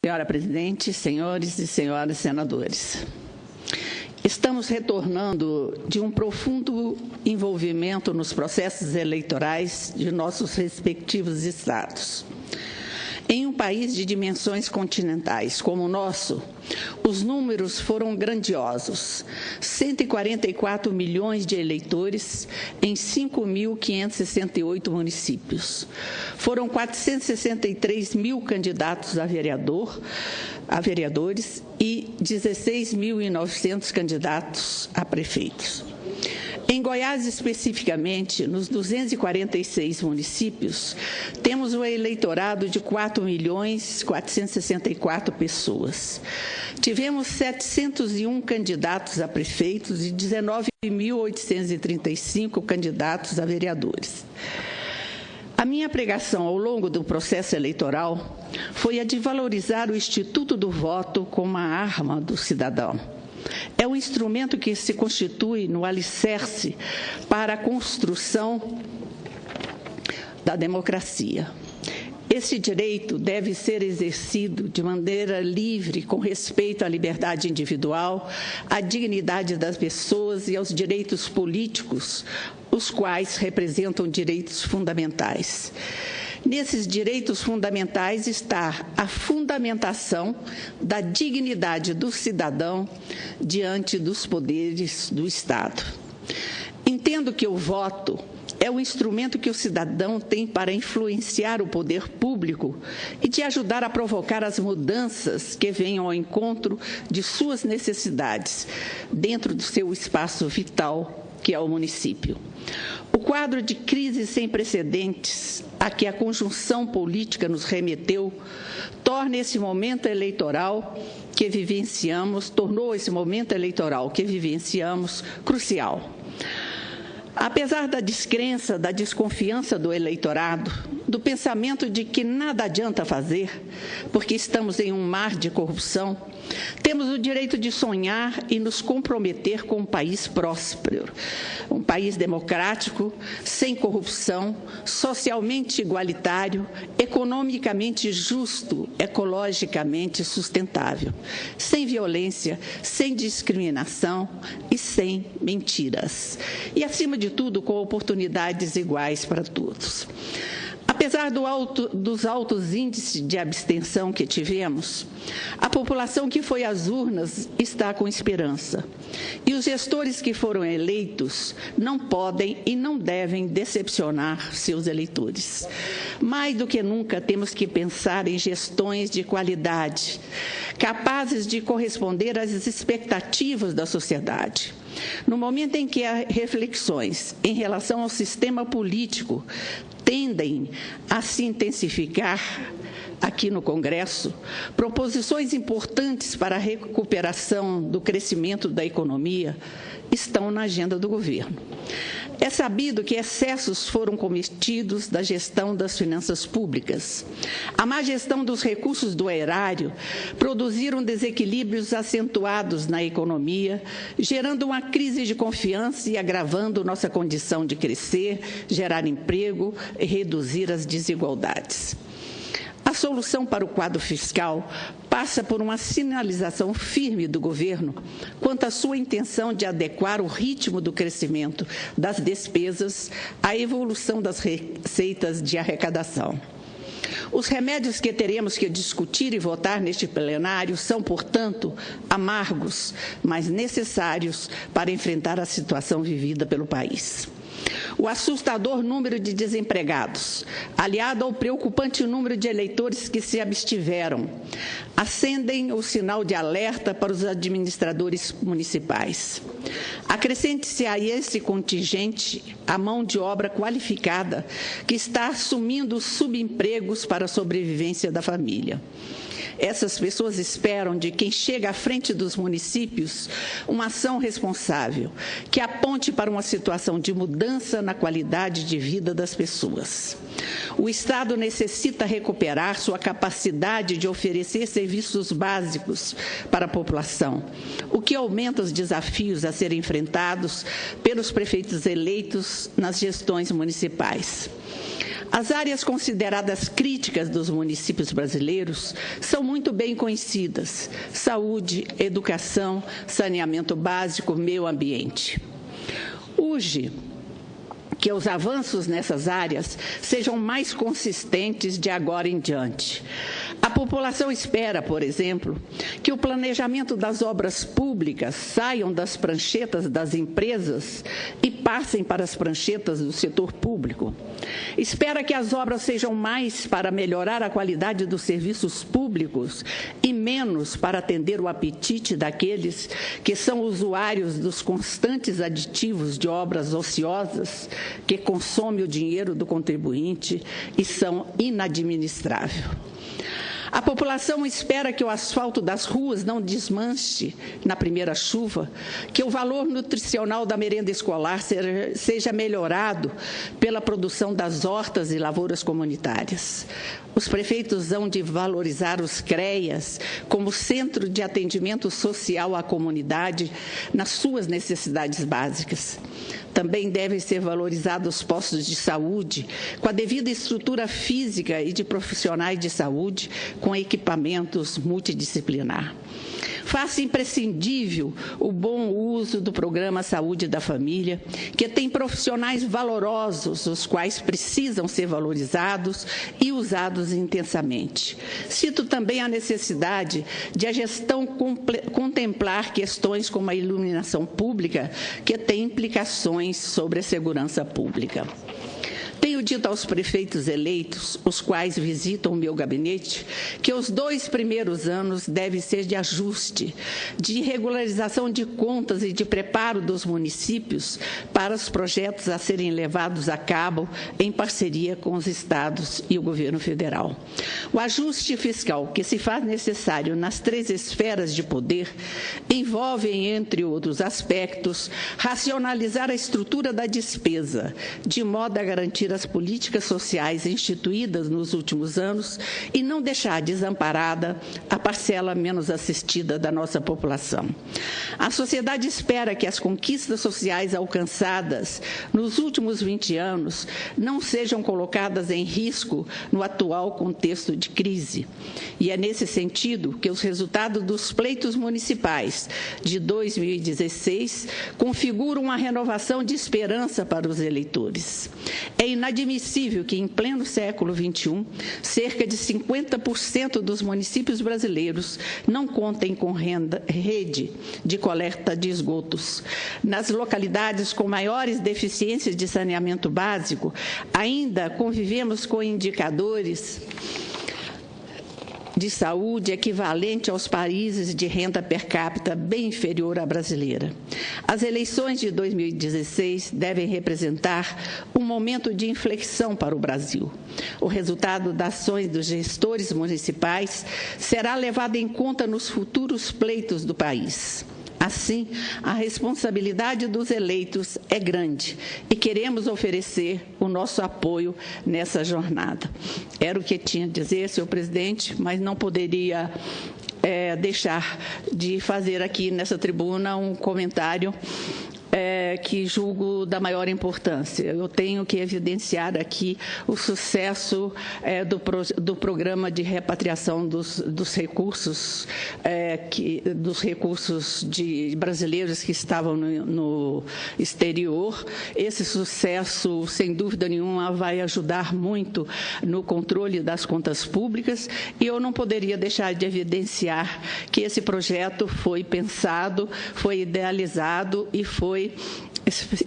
Senhora Presidente, senhores e senhoras senadores, estamos retornando de um profundo envolvimento nos processos eleitorais de nossos respectivos estados. Em um país de dimensões continentais como o nosso, os números foram grandiosos. 144 milhões de eleitores em 5.568 municípios. Foram 463 mil candidatos a vereadores e 16.900 candidatos a prefeitos. Em Goiás, especificamente, nos 246 municípios, temos um eleitorado de 4.464.000 pessoas. Tivemos 701 candidatos a prefeitos e 19.835 candidatos a vereadores. A minha pregação ao longo do processo eleitoral foi a de valorizar o Instituto do Voto como a arma do cidadão. É um instrumento que se constitui no alicerce para a construção da democracia. Esse direito deve ser exercido de maneira livre, com respeito à liberdade individual, à dignidade das pessoas e aos direitos políticos, os quais representam direitos fundamentais. Nesses direitos fundamentais está a fundamentação da dignidade do cidadão diante dos poderes do Estado. Entendo que o voto é o instrumento que o cidadão tem para influenciar o poder público e de ajudar a provocar as mudanças que venham ao encontro de suas necessidades dentro do seu espaço vital, que é o município. O quadro de crise sem precedentes a que a conjunção política nos remeteu tornou esse momento eleitoral que vivenciamos crucial. Apesar da descrença, da desconfiança do eleitorado, do pensamento de que nada adianta fazer, porque estamos em um mar de corrupção, temos o direito de sonhar e nos comprometer com um país próspero, um país democrático, sem corrupção, socialmente igualitário, economicamente justo, ecologicamente sustentável, sem violência, sem discriminação e sem mentiras. E, acima de tudo, com oportunidades iguais para todos. Apesar dos altos índices de abstenção que tivemos, a população que foi às urnas está com esperança. E os gestores que foram eleitos não podem e não devem decepcionar seus eleitores. Mais do que nunca, temos que pensar em gestões de qualidade, capazes de corresponder às expectativas da sociedade. No momento em que há reflexões em relação ao sistema político tendem a se intensificar aqui no Congresso, proposições importantes para a recuperação do crescimento da economia estão na agenda do governo. É sabido que excessos foram cometidos da gestão das finanças públicas. A má gestão dos recursos do erário produziram desequilíbrios acentuados na economia, gerando uma crise de confiança e agravando nossa condição de crescer, gerar emprego e reduzir as desigualdades. A solução para o quadro fiscal passa por uma sinalização firme do governo quanto à sua intenção de adequar o ritmo do crescimento das despesas à evolução das receitas de arrecadação. Os remédios que teremos que discutir e votar neste plenário são, portanto, amargos, mas necessários para enfrentar a situação vivida pelo país. O assustador número de desempregados, aliado ao preocupante número de eleitores que se abstiveram, acendem o sinal de alerta para os administradores municipais. Acrescente-se a esse contingente a mão de obra qualificada que está assumindo subempregos para a sobrevivência da família. Essas pessoas esperam de quem chega à frente dos municípios uma ação responsável, que aponte para uma situação de mudança na qualidade de vida das pessoas. O Estado necessita recuperar sua capacidade de oferecer serviços básicos para a população, o que aumenta os desafios a serem enfrentados pelos prefeitos eleitos nas gestões municipais. As áreas consideradas críticas dos municípios brasileiros são muito bem conhecidas: saúde, educação, saneamento básico, meio ambiente. Urge que os avanços nessas áreas sejam mais consistentes de agora em diante. A população espera, por exemplo, que o planejamento das obras públicas saiam das pranchetas das empresas e passem para as pranchetas do setor público. Espera que as obras sejam mais para melhorar a qualidade dos serviços públicos e menos para atender o apetite daqueles que são usuários dos constantes aditivos de obras ociosas que consomem o dinheiro do contribuinte e são inadministráveis. A população espera que o asfalto das ruas não desmanche na primeira chuva, que o valor nutricional da merenda escolar seja melhorado pela produção das hortas e lavouras comunitárias. Os prefeitos hão de valorizar os CREAs como centro de atendimento social à comunidade nas suas necessidades básicas. Também devem ser valorizados os postos de saúde, com a devida estrutura física e de profissionais de saúde, com equipamentos multidisciplinar. Faça imprescindível o bom uso do Programa Saúde da Família, que tem profissionais valorosos, os quais precisam ser valorizados e usados intensamente. Cito também a necessidade de a gestão contemplar questões como a iluminação pública, que tem implicações sobre a segurança pública. Tenho dito aos prefeitos eleitos, os quais visitam o meu gabinete, que os 2 primeiros anos devem ser de ajuste, de regularização de contas e de preparo dos municípios para os projetos a serem levados a cabo em parceria com os estados e o governo federal. O ajuste fiscal que se faz necessário nas 3 esferas de poder envolve, entre outros aspectos, racionalizar a estrutura da despesa, de modo a garantir as políticas sociais instituídas nos últimos anos e não deixar desamparada a parcela menos assistida da nossa população. A sociedade espera que as conquistas sociais alcançadas nos últimos 20 anos não sejam colocadas em risco no atual contexto de crise. E é nesse sentido que os resultados dos pleitos municipais de 2016 configuram uma renovação de esperança para os eleitores. É inadmissível que, em pleno século XXI, cerca de 50% dos municípios brasileiros não contem com rede de coleta de esgotos. Nas localidades com maiores deficiências de saneamento básico, ainda convivemos com indicadores de saúde equivalente aos países de renda per capita bem inferior à brasileira. As eleições de 2016 devem representar um momento de inflexão para o Brasil. O resultado das ações dos gestores municipais será levado em conta nos futuros pleitos do país. Assim, a responsabilidade dos eleitos é grande e queremos oferecer o nosso apoio nessa jornada. Era o que tinha a dizer, senhor presidente, mas não poderia deixar de fazer aqui nessa tribuna um comentário que julgo da maior importância. Eu tenho que evidenciar aqui o sucesso do programa de repatriação dos recursos de brasileiros que estavam no exterior. Esse sucesso, sem dúvida nenhuma, vai ajudar muito no controle das contas públicas e eu não poderia deixar de evidenciar que esse projeto foi pensado, foi idealizado e foi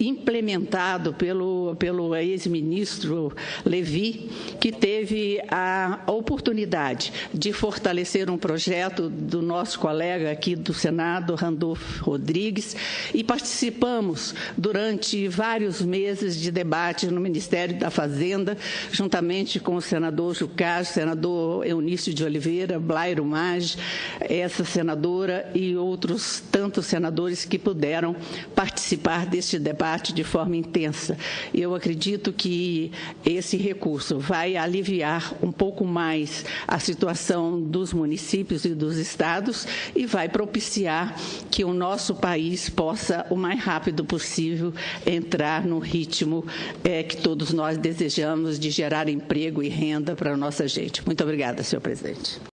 implementado pelo ex-ministro Levi, que teve a oportunidade de fortalecer um projeto do nosso colega aqui do Senado, Randolfo Rodrigues, e participamos durante vários meses de debate no Ministério da Fazenda, juntamente com o senador Jucá, o senador Eunício de Oliveira, Blairo Maggi, essa senadora e outros tantos senadores que puderam participar participar deste debate de forma intensa. Eu acredito que esse recurso vai aliviar um pouco mais a situação dos municípios e dos estados e vai propiciar que o nosso país possa, o mais rápido possível, entrar no ritmo que todos nós desejamos de gerar emprego e renda para a nossa gente. Muito obrigada, senhor presidente.